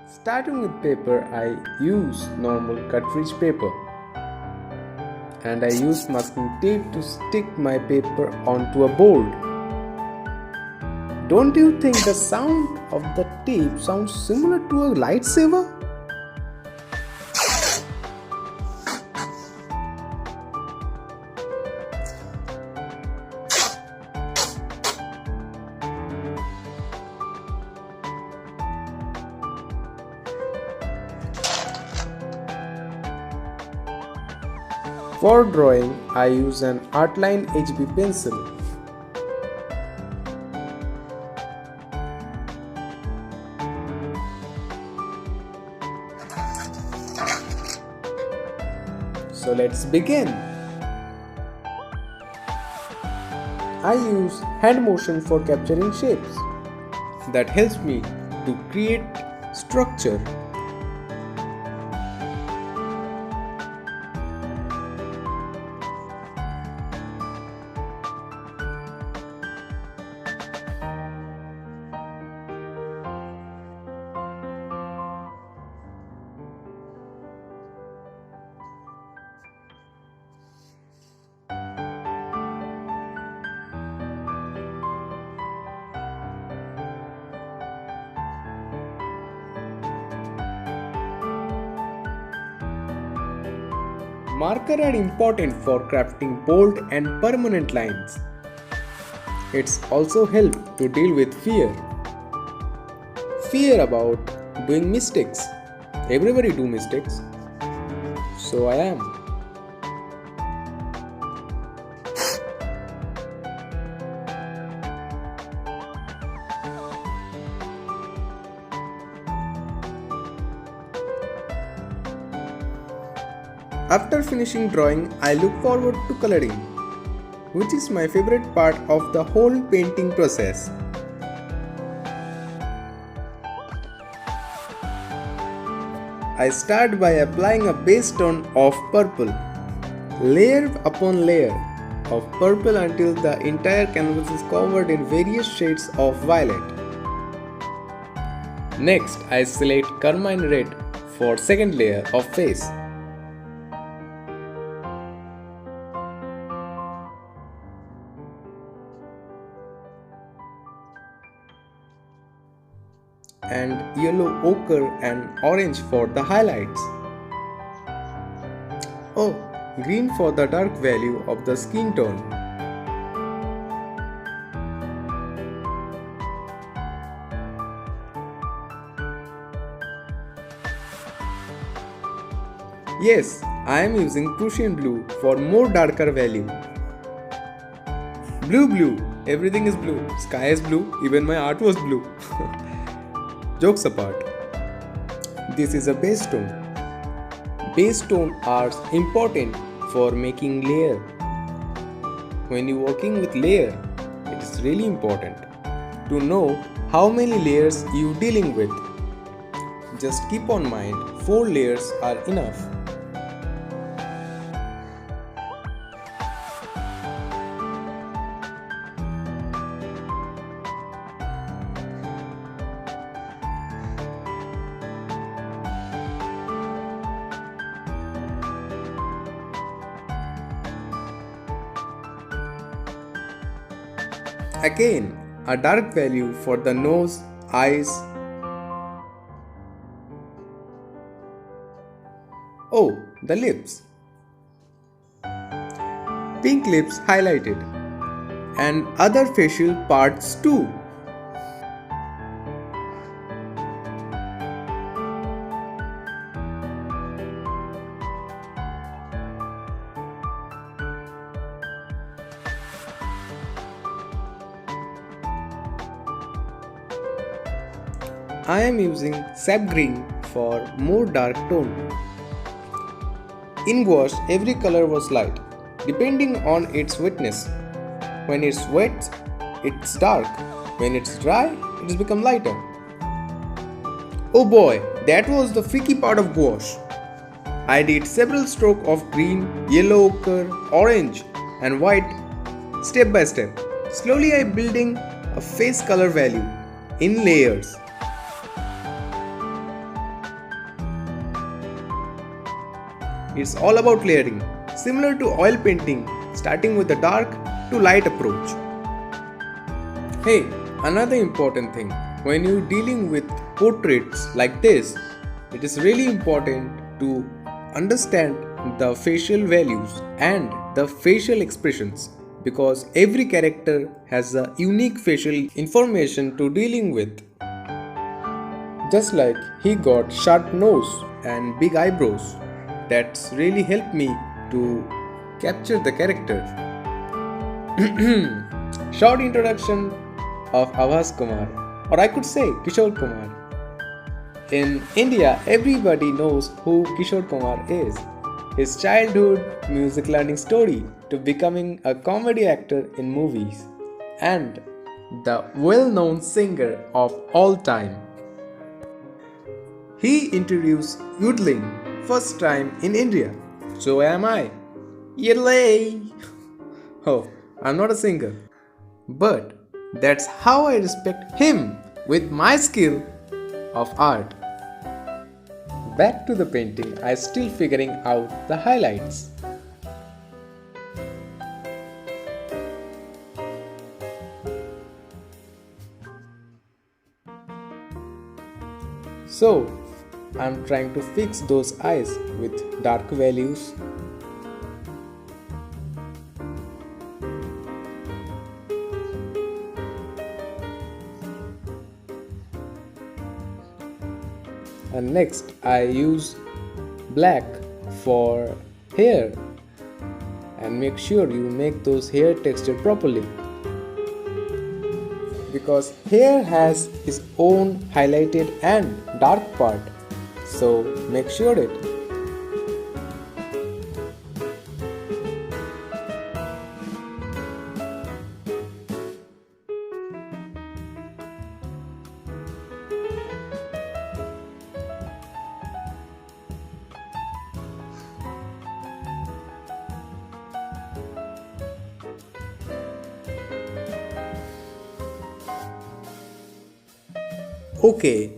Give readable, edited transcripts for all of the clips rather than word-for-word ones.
Starting with paper, I use normal cartridge paper and I use masking tape to stick my paper onto a board. Don't you think the sound of the tape sounds similar to a lightsaber? For drawing, I use an Artline HB pencil. So let's begin. I use hand motion for capturing shapes. That helps me to create structure. Marker are important for crafting bold and permanent lines. It's also help to deal with fear. Fear about doing mistakes. Everybody do mistakes. So I am. After finishing drawing, I look forward to coloring, which is my favorite part of the whole painting process. I start by applying a base tone of purple, layer upon layer of purple until the entire canvas is covered in various shades of violet. Next, I select carmine red for second layer of face. And yellow ochre and orange for the highlights. Oh, green for the dark value of the skin tone. Yes, I am using Prussian blue for more darker value. Blue, everything is blue. Sky is blue, even my art was blue. Jokes apart, this is a base tone. Base tone are important for making layer. When you working with layer, it is really important to know how many layers you dealing with. Just keep on mind, 4 layers are enough. Again, a dark value for the nose, eyes. Oh, the lips. Pink lips highlighted. And other facial parts too. I am using sap green for more dark tone. In gouache, every color was light, depending on its wetness. When it's wet, it's dark. When it's dry, it's become lighter. Oh boy, that was the tricky part of gouache. I did several strokes of green, yellow ochre, orange and white step by step. Slowly I building a face color value in layers. It's all about layering, similar to oil painting, starting with the dark to light approach. Hey, another important thing, when you're dealing with portraits like this, it is really important to understand the facial values and the facial expressions because every character has a unique facial information to dealing with. Just like he got sharp nose and big eyebrows, that's really helped me to capture the character. Short introduction of Abhas Kumar, or I could say Kishore Kumar. In India, everybody knows who Kishore Kumar is. His childhood music learning story to becoming a comedy actor in movies and the well-known singer of all time. He introduced yodeling first time in India. So am I. Yodel! Oh, I'm not a singer. But that's how I respect him with my skill of art. Back to the painting, I still figuring out the highlights. So, I'm trying to fix those eyes with dark values. And next I use black for hair and make sure you make those hair texture properly because hair has its own highlighted and dark part, so make sure it. Okay,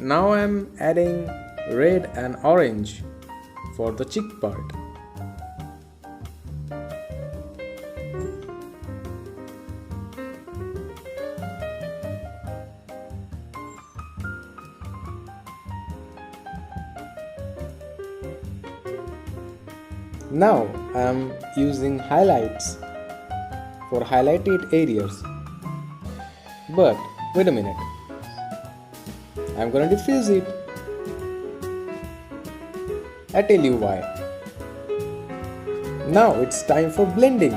now I'm adding red and orange for the cheek part. Now I'm using highlights for highlighted areas. But wait a minute. I'm gonna diffuse it. I tell you why. Now it's time for blending.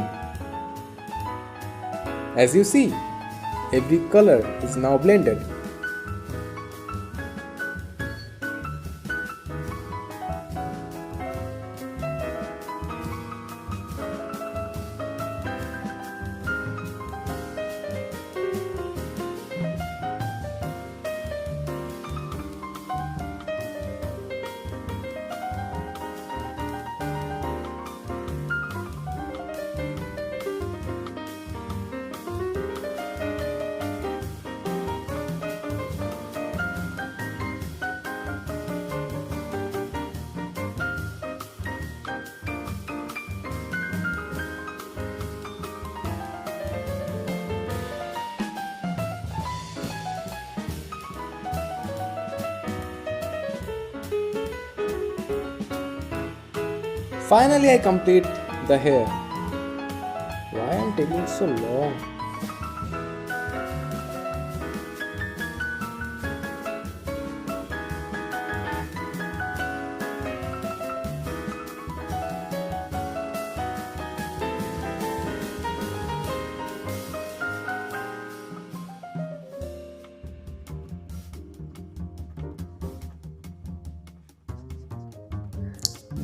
As you see, every color is now blended. Finally, I complete the hair. Why am I taking so long?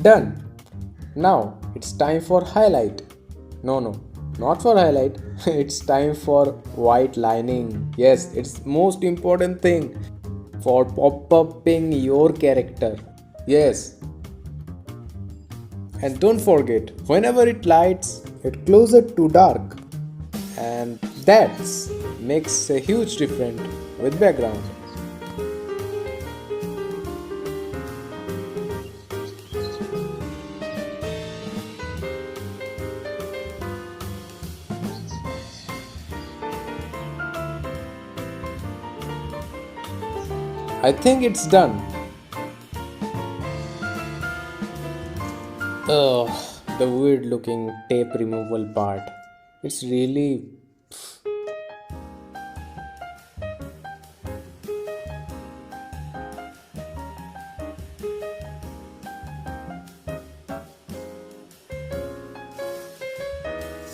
Done. Now it's time for highlight. No, not for highlight. It's time for white lining. Yes, it's most important thing for pop-upping your character. Yes. And don't forget, whenever it lights, it closer to dark. And that makes a huge difference with background. I think it's done. Ugh, the weird looking tape removal part. It's really.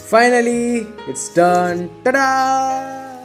Finally, it's done. Ta da!